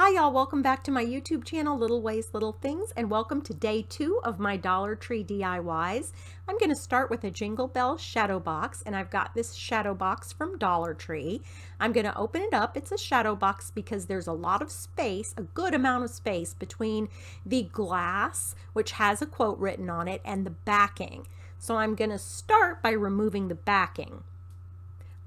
Hi y'all, welcome back to my YouTube channel, Little Ways, Little Things, and welcome to day 2 of my Dollar Tree DIYs. I'm going to start with a Jingle Bell shadow box, and I've got this shadow box from Dollar Tree. I'm going to open it up. It's a shadow box because there's a lot of space, a good amount of space between the glass, which has a quote written on it, and the backing. So I'm going to start by removing the backing.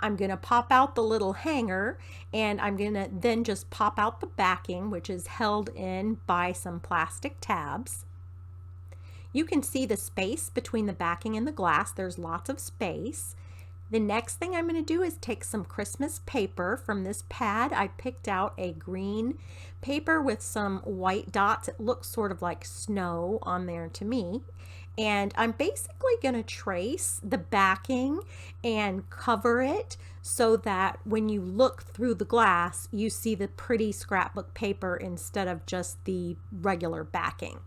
I'm going to pop out the little hanger, and I'm going to then just pop out the backing, which is held in by some plastic tabs. You can see the space between the backing and the glass. There's lots of space. The next thing I'm going to do is take some Christmas paper from this pad. I picked out a green paper with some white dots. It looks sort of like snow on there to me. And I'm basically going to trace the backing and cover it so that when you look through the glass, you see the pretty scrapbook paper instead of just the regular backing.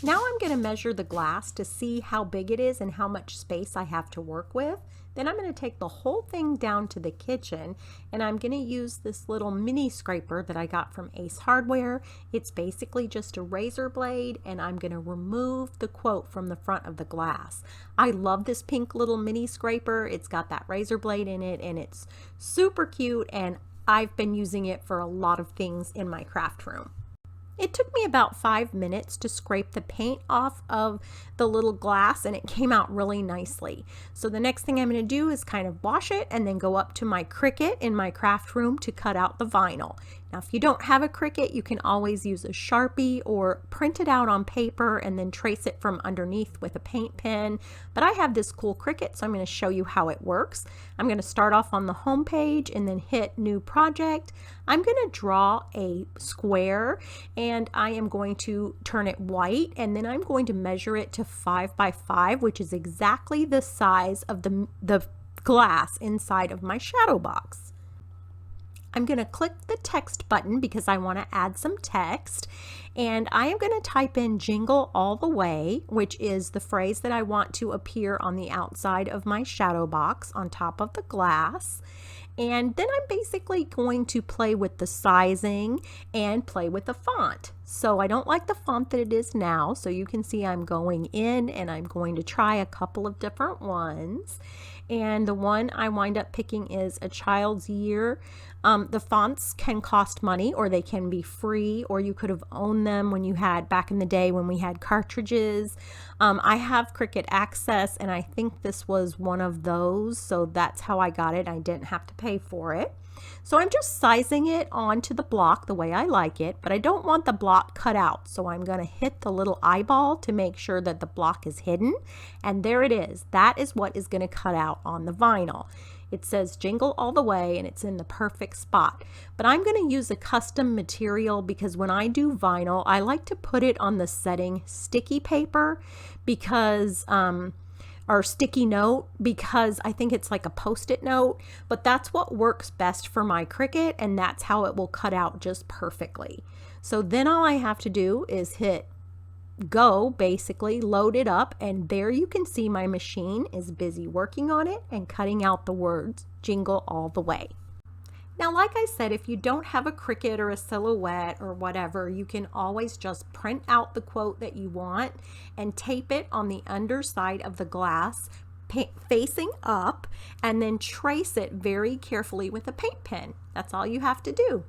Now I'm going to measure the glass to see how big it is and how much space I have to work with. Then I'm going to take the whole thing down to the kitchen, and I'm going to use this little mini scraper that I got from Ace Hardware. It's basically just a razor blade, and I'm going to remove the quote from the front of the glass. I love this pink little mini scraper. It's got that razor blade in it, and it's super cute, and I've been using it for a lot of things in my craft room. It took me about 5 minutes to scrape the paint off of the little glass, and it came out really nicely. So the next thing I'm going to do is kind of wash it and then go up to my Cricut in my craft room to cut out the vinyl. Now if you don't have a Cricut, you can always use a Sharpie or print it out on paper and then trace it from underneath with a paint pen. But I have this cool Cricut, so I'm going to show you how it works. I'm going to start off on the home page and then hit New Project. I'm going to draw a square, and I am going to turn it white, and then I'm going to measure it to 5 by 5, which is exactly the size of the glass inside of my shadow box. I'm going to click the text button because I want to add some text, and I am going to type in jingle all the way, which is the phrase that I want to appear on the outside of my shadow box on top of the glass. And then I'm basically going to play with the sizing and play with the font. So I don't like the font that it is now, so you can see I'm going in and I'm going to try a couple of different ones. And the one I wind up picking is A Child's Year. The fonts can cost money, or they can be free, or you could have owned them when you had, back in the day when we had cartridges. I have Cricut Access, and I think this was one of those, so that's how I got it. I didn't have to pay for it. So I'm just sizing it onto the block the way I like it, but I don't want the block cut out. So I'm going to hit the little eyeball to make sure that the block is hidden. And there it is. That is what is going to cut out on the vinyl. It says jingle all the way, and it's in the perfect spot. But I'm going to use a custom material because when I do vinyl, I like to put it on the setting sticky paper because or sticky note, because I think it's like a post-it note, but that's what works best for my Cricut, and that's how it will cut out just perfectly. So then all I have to do is hit go, basically load it up, and there you can see my machine is busy working on it and cutting out the words jingle all the way. Now, like I said, if you don't have a Cricut or a Silhouette or whatever, you can always just print out the quote that you want and tape it on the underside of the glass facing up, and then trace it very carefully with a paint pen. That's all you have to do.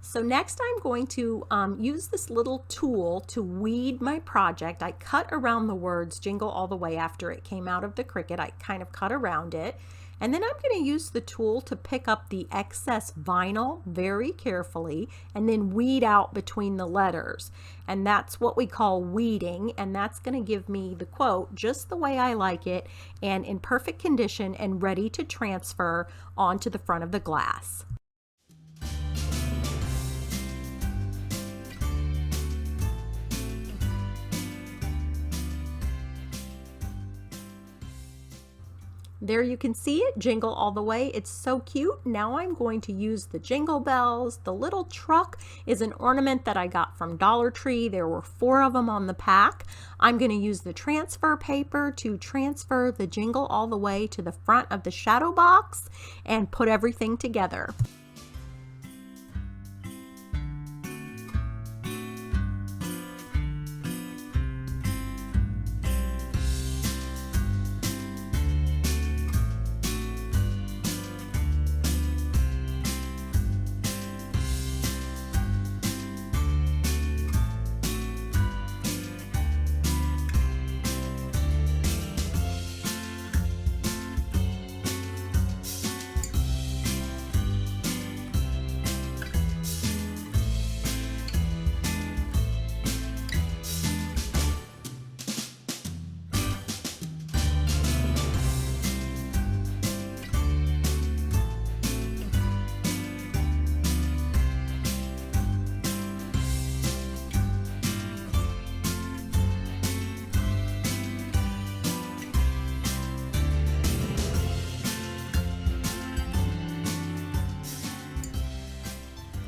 So next I'm going to use this little tool to weed my project. I cut around the words jingle all the way after it came out of the Cricut. I kind of cut around it. And then I'm going to use the tool to pick up the excess vinyl very carefully and then weed out between the letters. And that's what we call weeding, and that's going to give me the quote just the way I like it and in perfect condition and ready to transfer onto the front of the glass. There you can see it jingle all the way. It's so cute. Now I'm going to use the jingle bells. The little truck is an ornament that I got from Dollar Tree. There were 4 of them on the pack. I'm going to use the transfer paper to transfer the jingle all the way to the front of the shadow box and put everything together.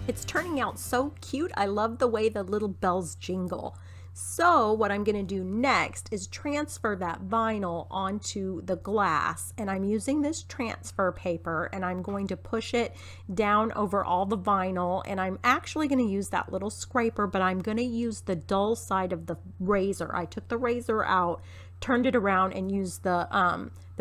It's turning out so cute. I love the way the little bells jingle. So what I'm going to do next is transfer that vinyl onto the glass, and I'm using this transfer paper and I'm going to push it down over all the vinyl, and I'm actually going to use that little scraper, but I'm going to use the dull side of the razor. I took the razor out, turned it around, and used the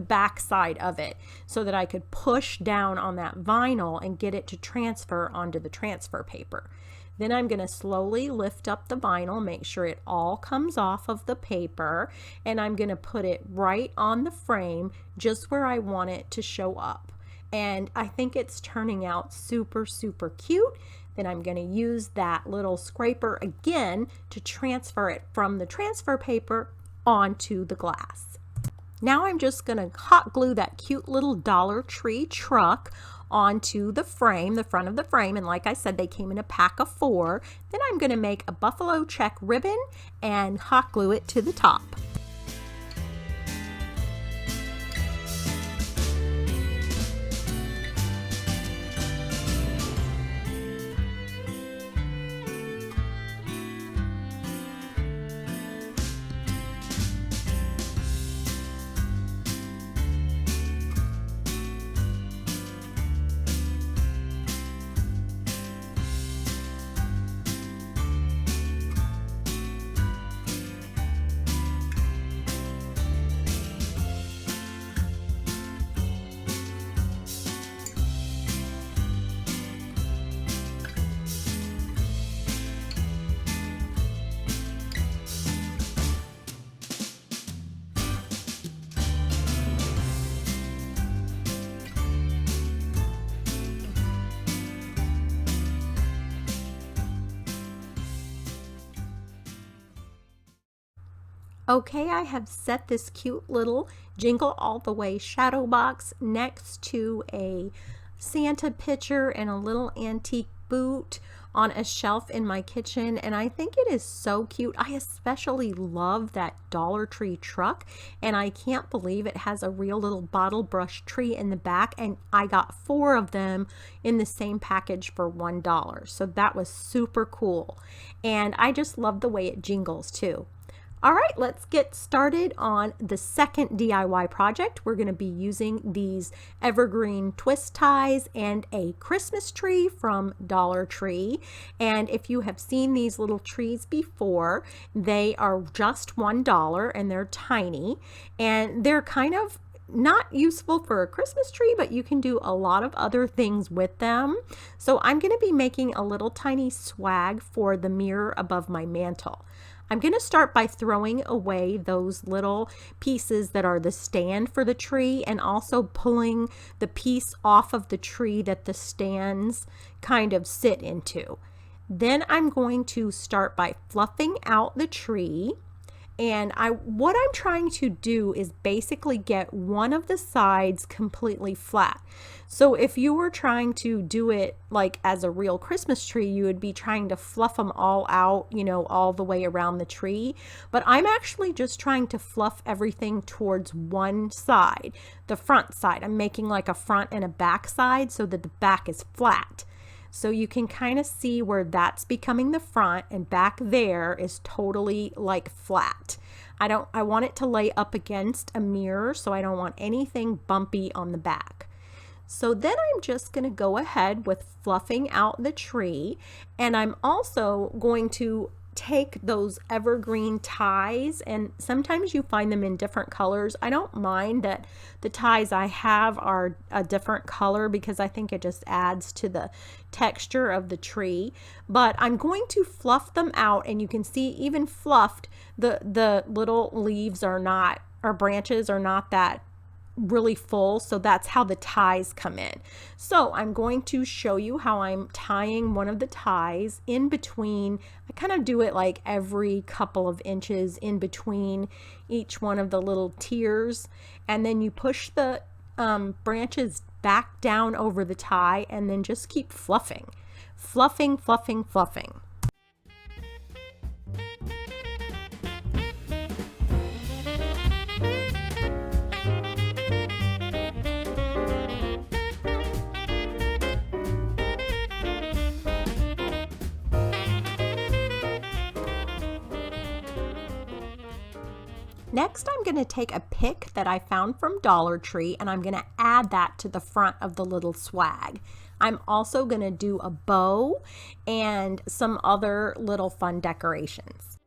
back side of it so that I could push down on that vinyl and get it to transfer onto the transfer paper. Then I'm going to slowly lift up the vinyl, make sure it all comes off of the paper, and I'm going to put it right on the frame just where I want it to show up. And I think it's turning out super, super cute. Then I'm going to use that little scraper again to transfer it from the transfer paper onto the glass. Now I'm just going to hot glue that cute little Dollar Tree truck onto the frame, the front of the frame, and like I said, they came in a pack of 4. Then I'm going to make a buffalo check ribbon and hot glue it to the top. Okay, I have set this cute little Jingle All the Way shadow box next to a Santa picture and a little antique boot on a shelf in my kitchen, and I think it is so cute. I especially love that Dollar Tree truck, and I can't believe it has a real little bottle brush tree in the back, and I got 4 of them in the same package for $1. So that was super cool, and I just love the way it jingles too. All right, let's get started on the second DIY project. We're going to be using these evergreen twist ties and a Christmas tree from Dollar Tree. And if you have seen these little trees before, they are just $1 and they're tiny, and they're kind of not useful for a Christmas tree, but you can do a lot of other things with them. So I'm going to be making a little tiny swag for the mirror above my mantle. I'm going to start by throwing away those little pieces that are the stand for the tree, and also pulling the piece off of the tree that the stands kind of sit into. Then I'm going to start by fluffing out the tree. And what I'm trying to do is basically get one of the sides completely flat. So if you were trying to do it like as a real Christmas tree, you would be trying to fluff them all out, you know, all the way around the tree. But I'm actually just trying to fluff everything towards one side, the front side. I'm making like a front and a back side so that the back is flat. So you can kind of see where that's becoming the front, and back there is totally like flat. I want it to lay up against a mirror, so I don't want anything bumpy on the back. So then I'm just going to go ahead with fluffing out the tree, and I'm also going to take those evergreen ties, and sometimes you find them in different colors. I don't mind that the ties I have are a different color because I think it just adds to the texture of the tree, but I'm going to fluff them out, and you can see even fluffed, the little leaves are not, or branches are not that really full, so that's how the ties come in. So I'm going to show you how I'm tying one of the ties in between. I kind of do it like every couple of inches in between each one of the little tiers, and then you push the branches back down over the tie, and then just keep fluffing, fluffing, fluffing, fluffing. Next, I'm going to take a pick that I found from Dollar Tree, and I'm going to add that to the front of the little swag. I'm also going to do a bow and some other little fun decorations.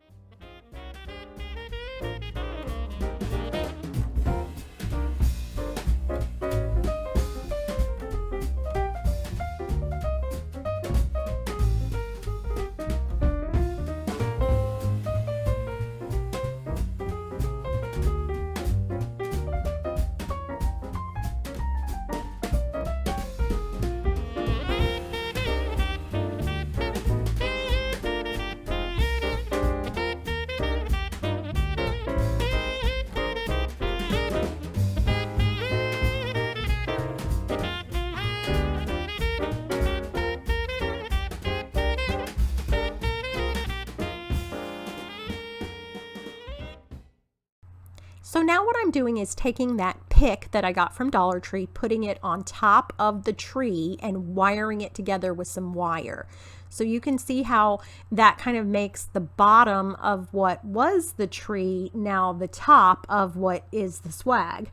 So now what I'm doing is taking that pick that I got from Dollar Tree, putting it on top of the tree and wiring it together with some wire. So you can see how that kind of makes the bottom of what was the tree now the top of what is the swag.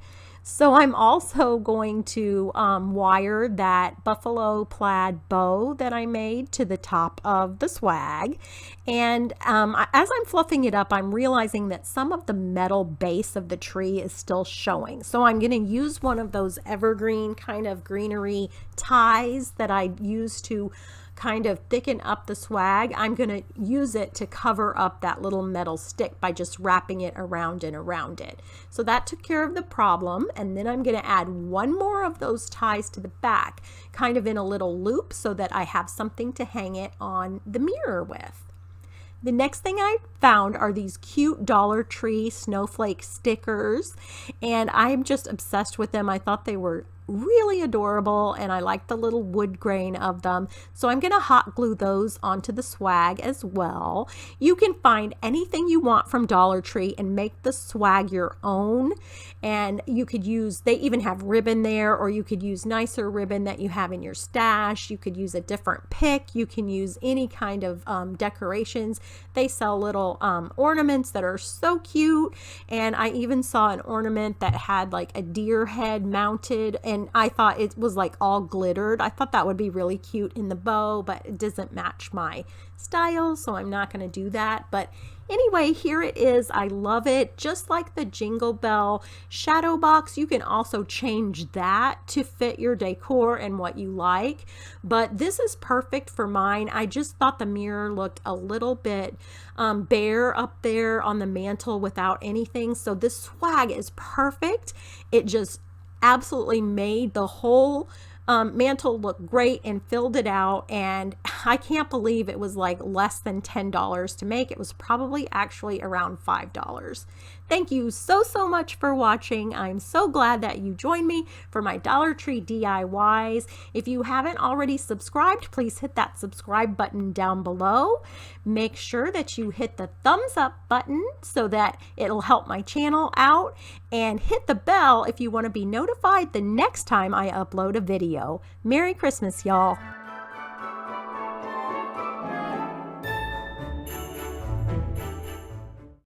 So I'm also going to wire that buffalo plaid bow that I made to the top of the swag. And as I'm fluffing it up, I'm realizing that some of the metal base of the tree is still showing. So I'm going to use one of those evergreen kind of greenery ties that I use to kind of thicken up the swag. I'm going to use it to cover up that little metal stick by just wrapping it around and around it. So that took care of the problem, and then I'm going to add one more of those ties to the back, kind of in a little loop, so that I have something to hang it on the mirror with. The next thing I found are these cute Dollar Tree snowflake stickers, and I'm just obsessed with them. I thought they were really adorable, and I like the little wood grain of them. So I'm going to hot glue those onto the swag as well. You can find anything you want from Dollar Tree and make the swag your own. And you could use, they even have ribbon there, or you could use nicer ribbon that you have in your stash. You could use a different pick. You can use any kind of decorations. They sell little ornaments that are so cute. And I even saw an ornament that had like a deer head mounted, and and I thought it was like all glittered. I thought that would be really cute in the bow, but it doesn't match my style, so I'm not going to do that. But anyway, here it is. I love it. Just like the Jingle Bell shadow box, you can also change that to fit your decor and what you like. But this is perfect for mine. I just thought the mirror looked a little bit bare up there on the mantle without anything. So this swag is perfect. It just absolutely made the whole mantle look great and filled it out, and I can't believe it was like less than $10 to make. It was probably actually around $5. Thank you so much for watching. I'm so glad that you joined me for my Dollar Tree DIYs. If you haven't already subscribed, please hit that subscribe button down below. Make sure that you hit the thumbs up button so that it'll help my channel out, and hit the bell if you want to be notified the next time I upload a video. Merry Christmas, y'all.